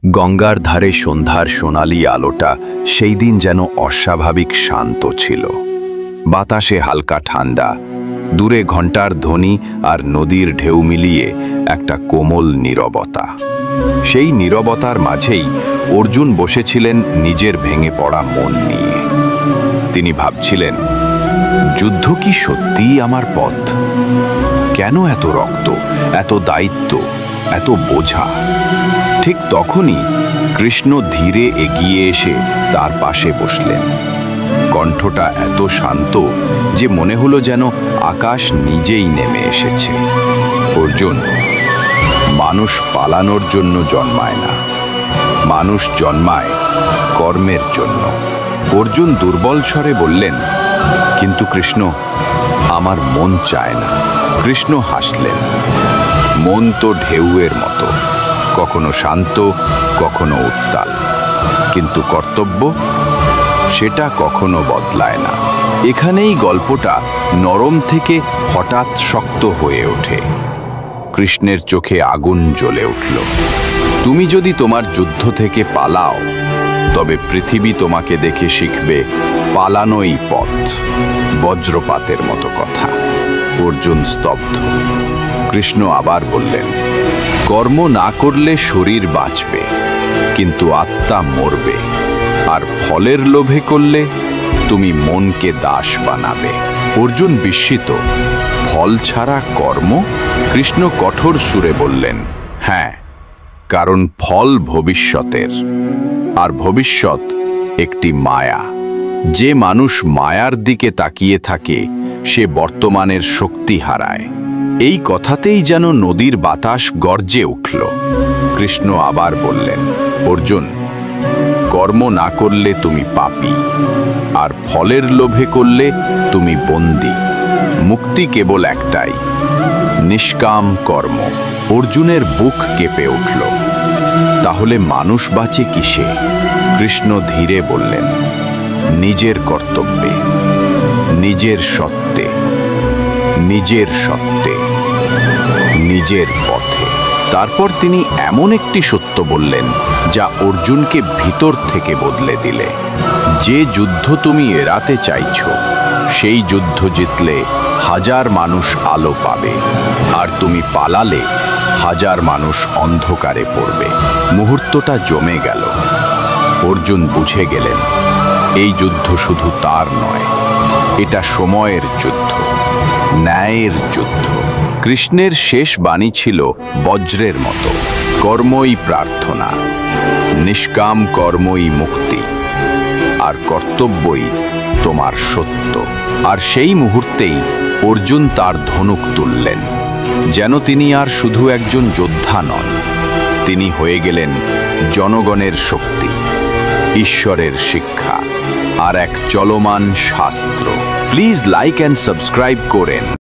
গঙ্গার ধারে সন্ধ্যার সোনালি আলোটা সেই দিন যেন অস্বাভাবিক শান্ত ছিল। বাতাসে হালকা ঠান্ডা, দূরে ঘণ্টার ধ্বনি আর নদীর ঢেউ মিলিয়ে একটা কোমল নীরবতা। সেই নীরবতার মাঝেই অর্জুন বসেছিলেন নিজের ভেঙে পড়া মন নিয়ে। তিনি ভাবছিলেন, যুদ্ধ কি সত্যিই আমার পথ? কেন এত রক্ত, এত দায়িত্ব, এত বোঝা? ঠিক তখনই কৃষ্ণ ধীরে এগিয়ে এসে তার পাশে বসলেন। কণ্ঠটা এত শান্ত যে মনে হলো যেন আকাশ নিজেই নেমে এসেছে। অর্জুন, মানুষ পালানোর জন্য জন্মায় না, মানুষ জন্মায় কর্মের জন্য। অর্জুন দুর্বল স্বরে বললেন, কিন্তু কৃষ্ণ, আমার মন চায় না। কৃষ্ণ হাসলেন। মন তো ঢেউয়ের মতো, কখনো শান্ত, কখনো উত্তাল, কিন্তু কর্তব্য সেটা কখনো বদলায় না। এখানেই গল্পটা নরম থেকে হঠাৎ শক্ত হয়ে ওঠে। কৃষ্ণের চোখে আগুন জ্বলে উঠল। তুমি যদি তোমার যুদ্ধ থেকে পালাও, তবে পৃথিবী তোমাকে দেখে শিখবে পালানোই পথ। বজ্রপাতের মতো কথা। অর্জুন স্তব্ধ। কৃষ্ণ আবার বললেন, কর্ম না করলে শরীর বাঁচবে, কিন্তু আত্মা মরবে। আর ফলের লোভে করলে তুমি মনকে দাস বানাবে। অর্জুন বিস্মিত। ফল ছাড়া কর্ম? কৃষ্ণ কঠোর সুরে বললেন, হ্যাঁ, কারণ ফল ভবিষ্যতের, আর ভবিষ্যৎ একটি মায়া। যে মানুষ মায়ার দিকে তাকিয়ে থাকে, সে বর্তমানের শক্তি হারায়। এই কথাতেই যেন নদীর বাতাস গর্জে উঠল। কৃষ্ণ আবার বললেন, অর্জুন, কর্ম না করলে তুমি পাপী, আর ফলের লোভে করলে তুমি বন্দী। মুক্তি কেবল একটাই, নিষ্কাম কর্ম। অর্জুনের বুক কেঁপে উঠল। তাহলে মানুষ বাঁচে কিসে? কৃষ্ণ ধীরে বললেন, নিজের কর্তব্যে, নিজের সত্যে, নিজের সত্যে, নিজের পথে। তারপর তিনি এমন একটি সত্য বললেন যা অর্জুনকে ভিতর থেকে বদলে দিলে। যে যুদ্ধ তুমি এড়াতে চাইছো, সেই যুদ্ধ জিতলে হাজার মানুষ আলো পাবে, আর তুমি পালালে হাজার মানুষ অন্ধকারে পড়বে। মুহূর্তটা জমে গেল। অর্জুন বুঝে গেলেন, এই যুদ্ধ শুধু তার নয়, এটা সময়ের যুদ্ধ, ন্যায়ের যুদ্ধ। কৃষ্ণের শেষ বাণী ছিল বজ্রের মতো, কর্মই প্রার্থনা, নিষ্কাম কর্মই মুক্তি, আর কর্তব্যই তোমার সত্য। আর সেই মুহূর্তেই অর্জুন তার ধনুক তুললেন, যেন তিনি আর শুধু একজন যোদ্ধা নন, তিনি হয়ে গেলেন জনগণের শক্তি, ঈশ্বরের শিক্ষা, আর এক চলমান শাস্ত্র। প্লিজ লাইক অ্যান্ড সাবস্ক্রাইব করেন।